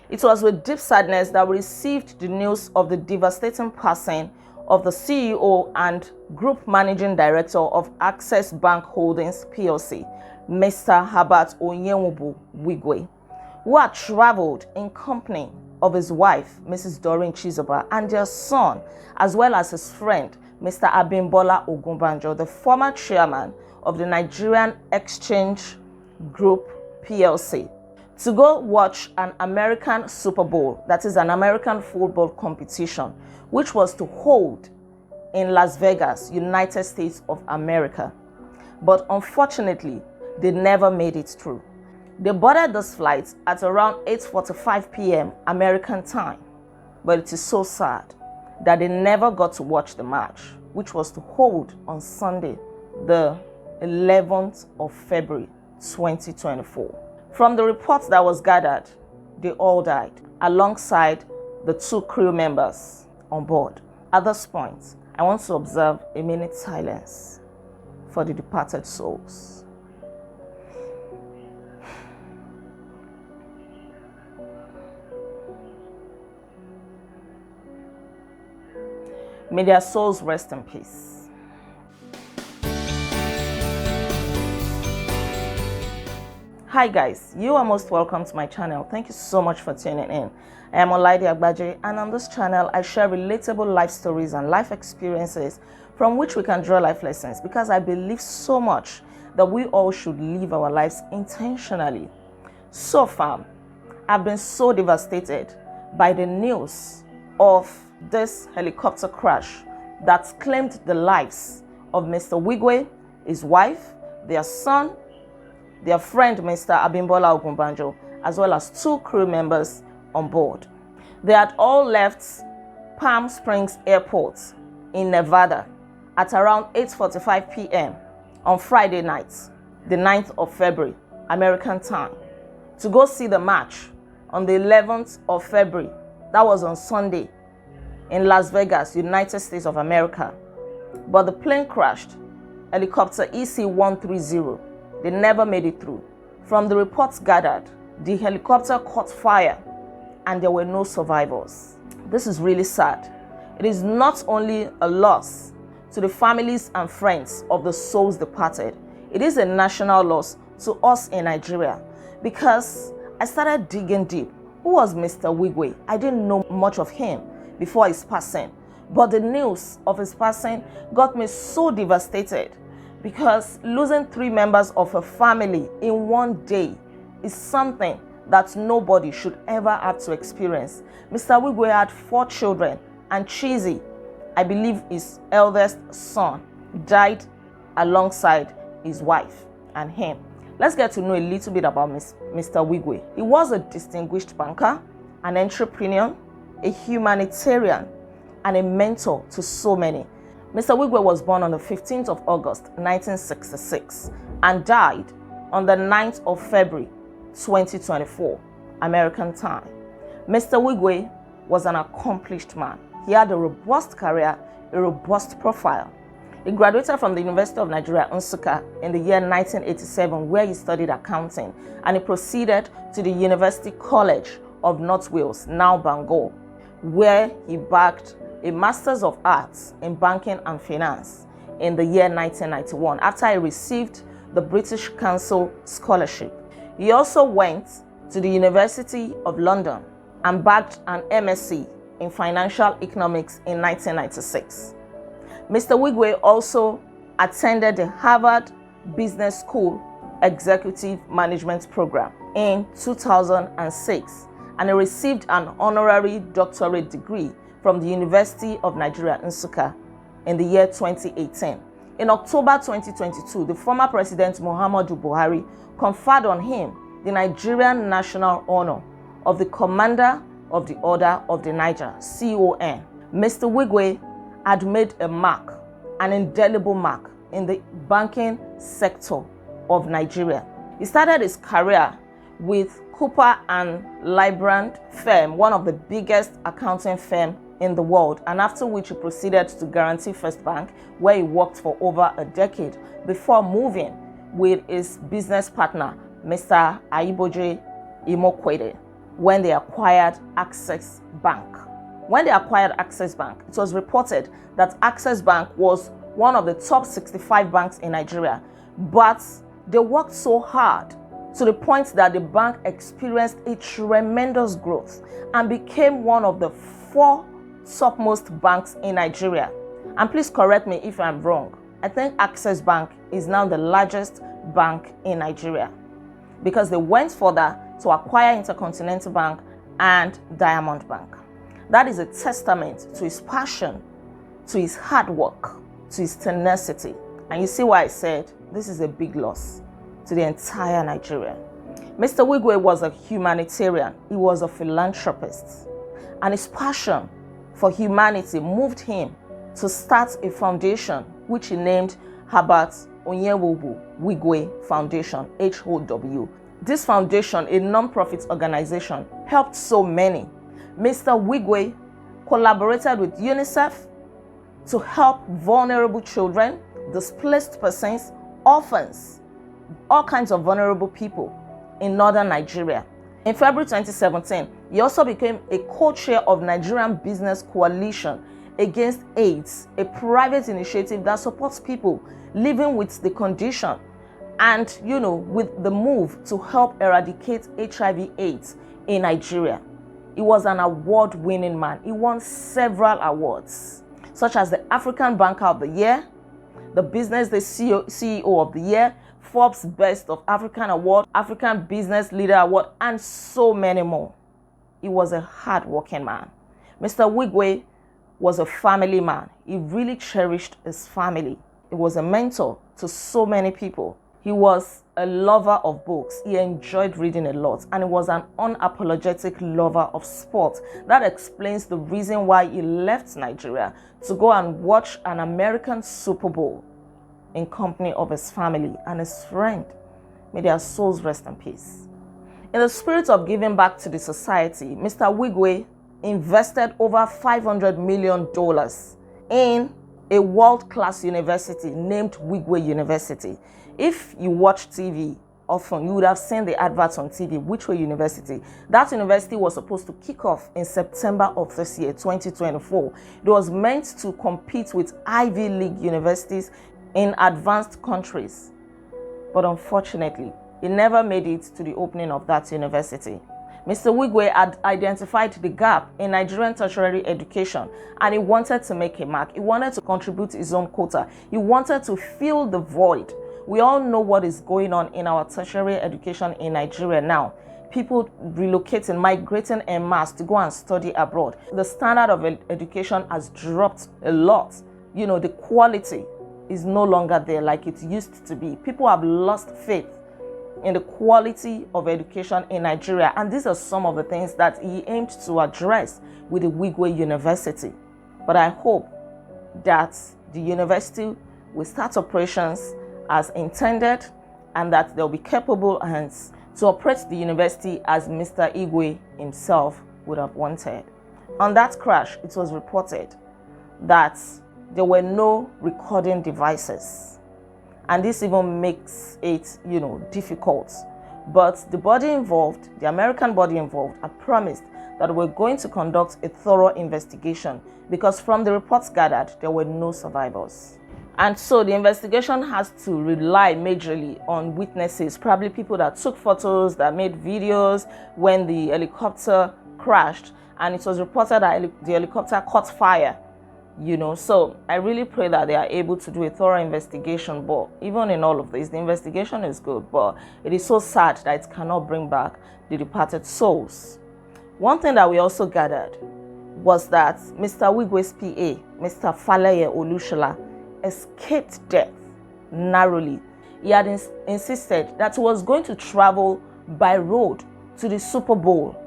It was with deep sadness that we received the news of the devastating passing of the CEO and Group Managing Director of Access Bank Holdings plc, Mr. Herbert Wigwe, who had traveled in company of his wife, Mrs. Doreen Chizoba, and their son, as well as his friend, Mr. Abimbola Ogunbanjo, the former chairman of the Nigerian Exchange Group plc, to go watch an American Super Bowl, that is an American football competition, which was to hold in Las Vegas, United States of America. But unfortunately, they never made it through. They boarded this flight at around 8:45 p.m. American time. But it is so sad that they never got to watch the match, which was to hold on Sunday, the 11th of February, 2024. From the reports that was gathered, they all died, alongside the 2 crew members on board. At this point, I want to observe a minute's silence for the departed souls. May their souls rest in peace. Hi guys, you are most welcome to my channel. Thank you so much for tuning in. I am Olaide Agbaje, and on this channel I share relatable life stories and life experiences from which we can draw life lessons, because I believe so much that we all should live our lives intentionally. So far, I've been so devastated by the news of this helicopter crash that claimed the lives of Mr. Wigwe, his wife, their son, their friend Mr. Abimbola Ogunbanjo, as well as 2 crew members on board. They had all left Palm Springs Airport in Nevada at around 8:45 p.m. on Friday night, the 9th of February, American time, to go see the match on the 11th of February, that was on Sunday, in Las Vegas, United States of America. But the plane crashed, helicopter EC-130. They never made it through. From the reports gathered, the helicopter caught fire and there were no survivors. This is really sad. It is not only a loss to the families and friends of the souls departed, it is a national loss to us in Nigeria, because I started digging deep. Who was Mr. Wigwe? I didn't know much of him before his passing, but the news of his passing got me so devastated, because losing 3 members of a family in one day is something that nobody should ever have to experience. Mr. Wigwe had 4 children, and Chizi, I believe his eldest son, died alongside his wife and him. Let's get to know a little bit about Mr. Wigwe. He was a distinguished banker, an entrepreneur, a humanitarian, and a mentor to so many. Mr. Wigwe was born on the 15th of August, 1966, and died on the 9th of February, 2024, American time. Mr. Wigwe was an accomplished man. He had a robust career, a robust profile. He graduated from the University of Nigeria, Nsukka, in the year 1987, where he studied accounting, and he proceeded to the University College of North Wales, now Bangor, where he bagged a Master's of Arts in Banking and Finance in the year 1991, after he received the British Council Scholarship. He also went to the University of London and bagged an MSc in Financial Economics in 1996. Mr. Wigwe also attended the Harvard Business School Executive Management Program in 2006, and he received an honorary doctorate degree from the University of Nigeria, Nsukka, in the year 2018. In October 2022, the former President Muhammadu Buhari conferred on him the Nigerian National Honor of the Commander of the Order of the Niger, CON. Mr. Wigwe had made a mark, an indelible mark, in the banking sector of Nigeria. He started his career with Cooper and Lybrand firm, one of the biggest accounting firms in the world, and after which he proceeded to Guarantee First Bank, where he worked for over a decade before moving with his business partner, Mr. Aiboje Imokwede, when they acquired Access Bank. When they acquired Access Bank, it was reported that Access Bank was one of the top 65 banks in Nigeria, but they worked so hard to the point that the bank experienced a tremendous growth and became one of the 4 topmost banks in Nigeria. And please correct me if I'm wrong. I think Access Bank is now the largest bank in Nigeria because they went further to acquire Intercontinental Bank and Diamond Bank. That is a testament to his passion, to his hard work, to his tenacity. And you see why I said this is a big loss to the entire Nigeria. Mr. Wigwe was a humanitarian. He was a philanthropist. And his passion for humanity moved him to start a foundation which he named Herbert Wigwe Foundation, HOW. This foundation, a non-profit organization, helped so many. Mr. Wigwe collaborated with UNICEF to help vulnerable children, displaced persons, orphans, all kinds of vulnerable people in northern Nigeria. In February 2017, he also became a co-chair of Nigerian Business Coalition Against AIDS, a private initiative that supports people living with the condition and, with the move to help eradicate HIV/AIDS in Nigeria. He was an award-winning man. He won several awards, such as the African Banker of the Year, the Business Day CEO of the Year, Forbes Best of African Award, African Business Leader Award, and so many more. He was a hard-working man. Mr. Wigwe was a family man. He really cherished his family. He was a mentor to so many people. He was a lover of books. He enjoyed reading a lot, and he was an unapologetic lover of sport. That explains the reason why he left Nigeria to go and watch an American Super Bowl in company of his family and his friend. May their souls rest in peace. In the spirit of giving back to the society, Mr. Wigwe invested over $500 million in a world-class university named Wigwe University. If you watch TV often, you would have seen the adverts on TV, Wigwe University. That university was supposed to kick off in September of this year, 2024. It was meant to compete with Ivy League universities in advanced countries. But unfortunately, it never made it to the opening of that university. Mr. Wigwe had identified the gap in Nigerian tertiary education, and he wanted to make a mark. He wanted to contribute his own quota. He wanted to fill the void. We all know what is going on in our tertiary education in Nigeria now. People relocating, migrating en masse to go and study abroad. The standard of education has dropped a lot. The quality is no longer there like it used to be. People have lost faith in the quality of education in Nigeria, and these are some of the things that he aimed to address with the Wigwe University. But I hope that the university will start operations as intended and that they'll be capable hands to operate the university as Mr. Wigwe himself would have wanted. On that crash, it was reported that there were no recording devices. And this even makes it, difficult. But the body involved, the American body involved, had promised that we're going to conduct a thorough investigation because from the reports gathered, there were no survivors. And so the investigation has to rely majorly on witnesses, probably people that took photos, that made videos when the helicopter crashed. And it was reported that the helicopter caught fire. So I really pray that they are able to do a thorough investigation. But even in all of this, the investigation is good, but it is so sad that it cannot bring back the departed souls. One thing that we also gathered was that Mr. Wigwe's PA, Mr. Faleye Olushola, escaped death narrowly. He had insisted that he was going to travel by road to the Super Bowl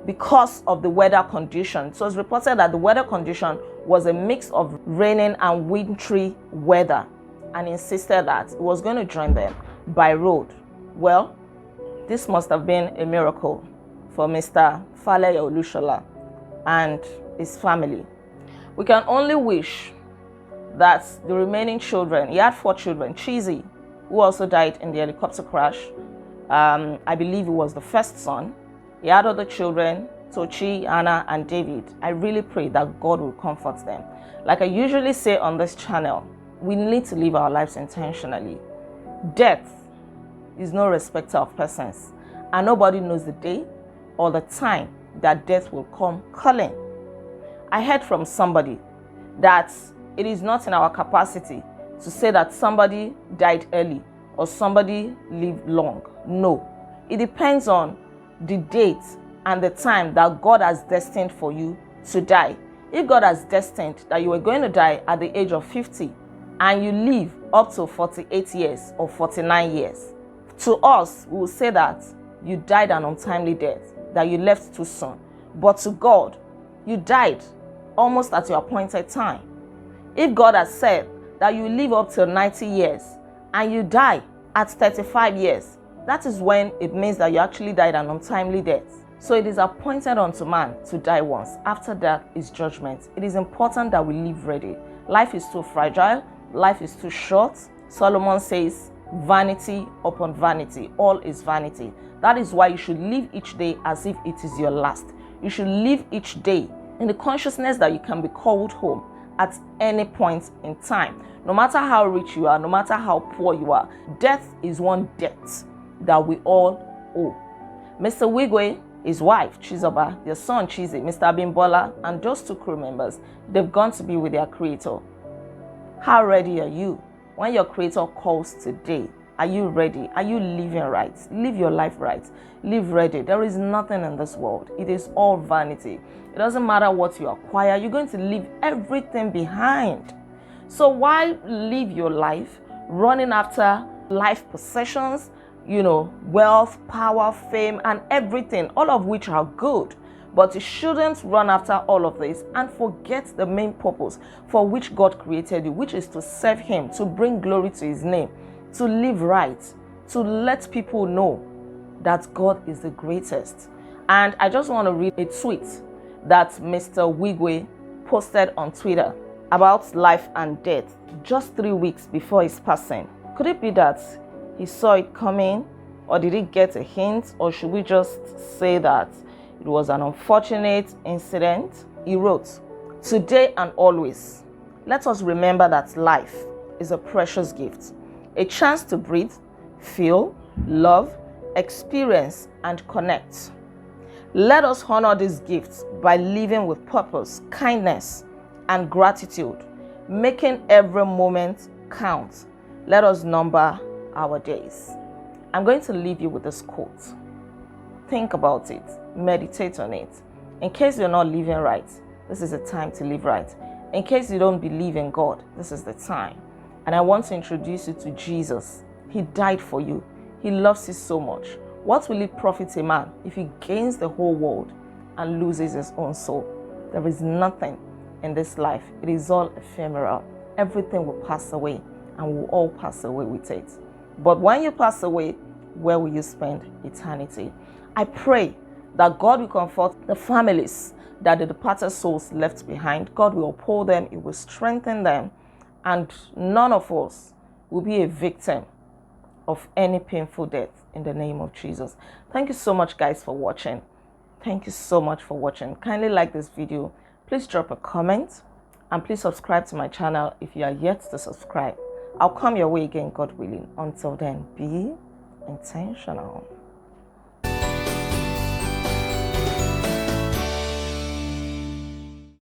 because of the weather condition. It was reported that the weather condition was a mix of raining and wintry weather, and insisted that he was going to join them by road. Well, this must have been a miracle for Mr. Faleye Olushola and his family. We can only wish that the remaining children, he had 4 children, Chizzy, who also died in the helicopter crash. I believe he was the first son. He had other children, Tochi, Anna, and David. I really pray that God will comfort them. Like I usually say on this channel, we need to live our lives intentionally. Death is no respecter of persons, and nobody knows the day or the time that death will come calling. I heard from somebody that it is not in our capacity to say that somebody died early or somebody lived long. No, it depends on the date and the time that God has destined for you to die. If God has destined that you were going to die at the age of 50 and you live up to 48 years or 49 years, to us, we will say that you died an untimely death, that you left too soon. But to God, you died almost at your appointed time. If God has said that you live up to 90 years and you die at 35 years, that is when it means that you actually died an untimely death. So it is appointed unto man to die once. After that is judgment. It is important that we live ready. Life is too fragile. Life is too short. Solomon says, vanity upon vanity. All is vanity. That is why you should live each day as if it is your last. You should live each day in the consciousness that you can be called home at any point in time. No matter how rich you are, no matter how poor you are, death is one debt that we all owe. Mr. Wigwe, his wife, Chizoba, their son, Chizi, Mr. Abimbola, and those two crew members, they've gone to be with their creator. How ready are you? When your creator calls today, are you ready? Are you living right? Live your life right. Live ready. There is nothing in this world. It is all vanity. It doesn't matter what you acquire. You're going to leave everything behind. So why live your life running after life possessions, wealth, power, fame, and everything, all of which are good. But you shouldn't run after all of this and forget the main purpose for which God created you, which is to serve Him, to bring glory to His name, to live right, to let people know that God is the greatest. And I just want to read a tweet that Mr. Wigwe posted on Twitter about life and death just 3 weeks before his passing. Could it be that he saw it coming, or did he get a hint, or should we just say that it was an unfortunate incident? He wrote, "Today and always, let us remember that life is a precious gift, a chance to breathe, feel, love, experience, and connect. Let us honor these gifts by living with purpose, kindness, and gratitude, making every moment count. Let us number our days." I'm going to leave you with this quote. Think about it. Meditate on it. In case you're not living right, this is the time to live right. In case you don't believe in God, this is the time. And I want to introduce you to Jesus. He died for you. He loves you so much. What will it profit a man if he gains the whole world and loses his own soul? There is nothing in this life. It is all ephemeral. Everything will pass away, and we'll all pass away with it. But when you pass away, where will you spend eternity? I pray that God will comfort the families that the departed souls left behind. God will uphold them. It will strengthen them. And none of us will be a victim of any painful death in the name of Jesus. Thank you so much, guys, for watching. Thank you so much for watching. Kindly like this video. Please drop a comment. And please subscribe to my channel if you are yet to subscribe. I'll come your way again, God willing. Until then, be intentional.